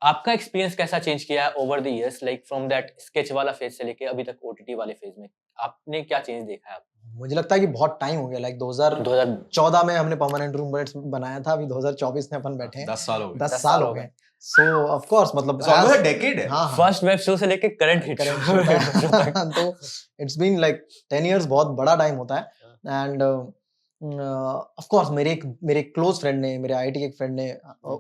आपका एक्सपीरियंस कैसा चेंज किया है over the years, like from that sketch वाला फेज से लेके अभी तक ओटीटी वाले फेज में आपने क्या चेंज देखा है? मुझे लगता है कि बहुत टाइम हो गया, लाइक 2014 में हमने परमानेंट रूममेट्स बनाया था, अभी 2024 में अपन बैठे हैं, 10 साल हो गए। 10 साल हो गए। सो ऑफ कोर्स मतलब almost a decade है। हाँ फर्स्ट वेब शो से लेके करंट हिट शो तक तो इट्स बीन लाइक 10 इयर्स, बहुत बड़ा टाइम होता है। एंड ऑफ कोर्स मेरे क्लोज फ्रेंड ने, मेरे आईआईटी के एक फ्रेंड ने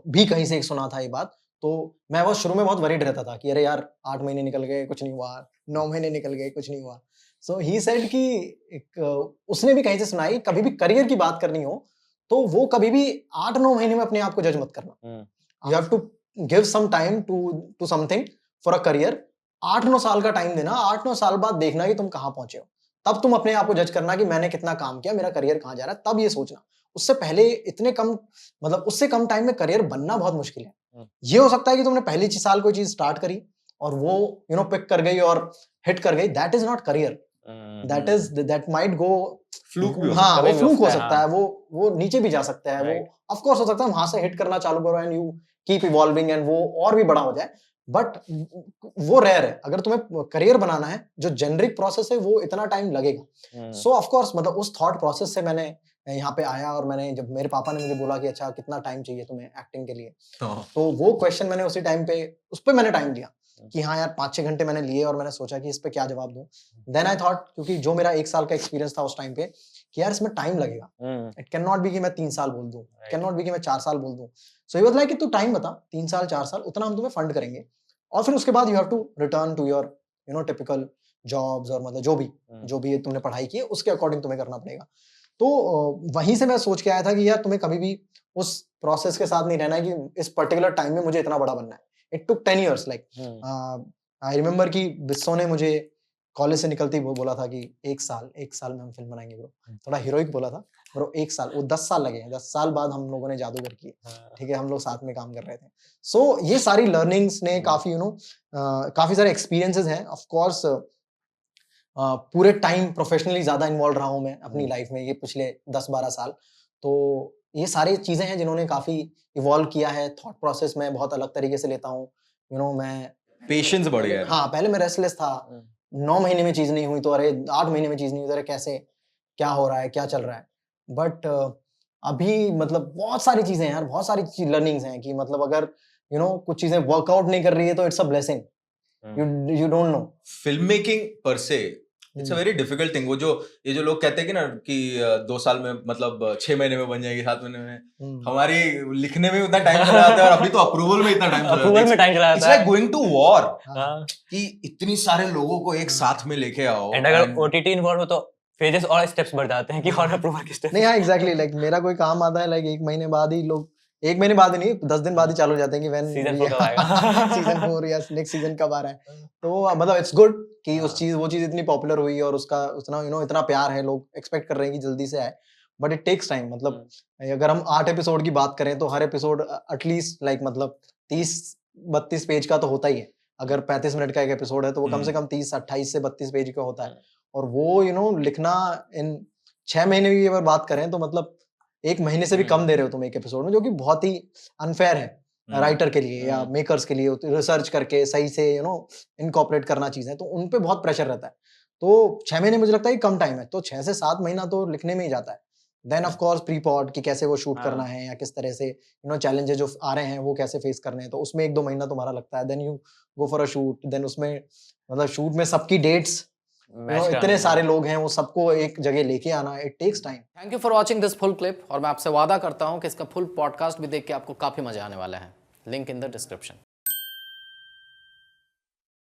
भी कहीं से एक सुना था ये बात, तो मैं वो शुरू में बहुत वरीड रहता था कि अरे यार 8 महीने निकल गए कुछ नहीं हुआ, 9 महीने निकल गए कुछ नहीं हुआ। सो ही सेड कि उसने भी कहीं से सुना है, कभी भी करियर की बात करनी हो तो वो कभी भी 8-9 महीने में अपने आप को जज मत करना। You have to give some time to something for a career. 8-9 साल का टाइम देना, 8-9 साल बाद देखना कि तुम कहाँ पहुंचे हो, तब तुम अपने आप को जज करना कि मैंने कितना काम किया, मेरा करियर कहाँ जा रहा है, तब ये सोचना। उससे पहले इतने कम मतलब उससे कम टाइम में करियर बनना बहुत मुश्किल है। ये हो सकता है कि तुमने पहले 6 साल कोई चीज स्टार्ट करी और वो पिक कर गई और हिट कर गई, that is not career, that might go fluke भी हो हाँ, वो फ्लूक हो है, सकता है, वो नीचे भी जा सकता है, वो ऑफ कोर्स हो सकता है वहां से हिट करना चालू करो and you keep evolving and वो और भी बड़ा हो जाए, बट वो रेयर है। अगर तुम्हें करियर बनाना है, जो जेनरिक प्रोसेस है वो इतना टाइम लगेगा। सो ऑफ कोर्स मतलब उस थॉट प्रोसेस से मैंने यहाँ पे आया, और मैंने जब मेरे पापा ने मुझे बोला कि अच्छा कितना टाइम चाहिए तुम्हें एक्टिंग के लिए, तो वो क्वेश्चन मैंने उसी टाइम पे उस पर मैंने टाइम दिया कि हाँ यार 5-6 घंटे मैंने लिए और मैंने सोचा कि इस पे क्या जवाब दूं। देन आई थॉट, क्योंकि जो मेरा 1 साल का एक्सपीरियंस था उस टाइम पे, कि यार इसमें टाइम लगेगा, इट कैन नॉट बी कि मैं 3 साल बोल दूं, इट कैन नॉट बी कि मैं 4 साल बोल दूं। सो ही वाज लाइक कि तू टाइम बता, 3 साल 4 साल उतना हम तुम्हें फंड करेंगे, और फिर उसके बाद you have to return to your typical jobs, और मतलब जो भी तुमने पढ़ाई की है उसके अकॉर्डिंग तुम्हें करना पड़ेगा। तो वहीं से मैं सोच के आया था कि यार तुम्हें कभी भी उस प्रोसेस के साथ नहीं रहना है कि इस पर्टिकुलर टाइम में मुझे इतना बड़ा बनना है। It took 10 years, like I remember कि बिस्सो ने मुझे कॉलेज से निकलते ही वो बोला था कि 1 साल में हम फिल्म बनाएंगे ब्रो। थोड़ा हीरोइक बोला था ब्रो, 1 साल, वो 10 साल लगे हैं, 10 साल बाद हम लोगों ने जादूगर किए, ठीक है, हम लोग साथ में काम कर रहे थे। सो ये सारी लर्निंग्स ने काफी काफी सारे एक्सपीरियंसेस हैं। ऑफ कोर्स पूरे टाइम प्रोफेशनली ज्यादा इन्वॉल्व रहा हूं मैं अपनी लाइफ में, ये पिछले 10-12 साल। तो ये सारी चीजें हैं जिन्होंने काफी इवॉल्व किया है। थॉट प्रोसेस में बहुत अलग तरीके से लेता हूँ। मैं पेशेंस बढ़ गया है। हाँ, पहले मैं रेस्टलेस था, 9 महीने में चीज नहीं हुई तो अरे 8 महीने में चीज नहीं हुई तो अरे कैसे, क्या हो रहा है, क्या चल रहा है। बट अभी मतलब बहुत सारी चीजें हैं यार, बहुत सारी लर्निंग्स हैं कि मतलब अगर कुछ चीजें वर्कआउट नहीं कर रही है तो it's a blessing, you don't know। Film making पर से it's a very difficult thing. ये जो लोग कहते हैं कि 2 साल में मतलब 6 महीने में बन जाएगी, 7 महीने में, हमारी लिखने में उतना टाइम चला जाता है और अभी तो अप्रूवल में इतना टाइम चला जाता है। It's like going to war, कि इतनी सारे लोगों को एक साथ में लेके आओ, एंड अगर ओटीटी इन्वॉल्व हो तो फेजेस और स्टेप्स बढ़ जाते हैं कि और अप्रूवल के स्टेप्स। नहीं, हाँ एग्जैक्टली, लाइक मेरा कोई काम आता है, लाइक 1 महीने बाद ही लोग, 1 महीने बाद ही नहीं, 10 दिन बाद ही चालू हो जाते हैं कि व्हेन सीजन 4 कब आएगा, सीजन 4 या नेक्स्ट सीजन कब आ रहा है। तो मतलब इट्स गुड कि वो चीज इतनी पॉपुलर हुई और उसका उतना इतना प्यार है, लोग एक्सपेक्ट कर रहे हैं कि जल्दी से आए, बट इट टेक्स टाइम। मतलब अगर हम 8 एपिसोड की बात करें तो हर एपिसोड एटलीस्ट लाइक मतलब 30-32 पेज का तो होता ही है। अगर 35 मिनट का एक एपिसोड है तो वो कम से कम 28 से 32 पेज का होता है, और वो लिखना इन 6 महीने की अगर बात करें तो मतलब 1 महीने से भी कम दे रहे हो तुम एक एपिसोड में, जो कि बहुत ही अनफेयर है राइटर के लिए या मेकर्स के लिए। रिसर्च करके सही से इनकॉर्पोरेट करना चीजें, तो उन पे बहुत प्रेशर रहता है। तो 6 महीने मुझे लगता है कि कम टाइम है, तो 6 से 7 महीना तो लिखने में ही जाता है। Then of course pre prod कि कैसे वो शूट करना है या किस तरह से चैलेंजेस जो आ रहे हैं वो कैसे फेस करने हैं, तो उसमें 1-2 महीना तुम्हारा लगता है। Then you go for a shoot, then उसमें मतलब शूट में सबकी डेट्स, इतने सारे लोग हैं, वो सबको एक जगह लेके आना, it takes time. Thank you for watching this full clip, और मैं आपसे वादा करता हूं कि इसका फुल पॉडकास्ट भी देख के आपको काफी मजा आने वाला है। Link in the description.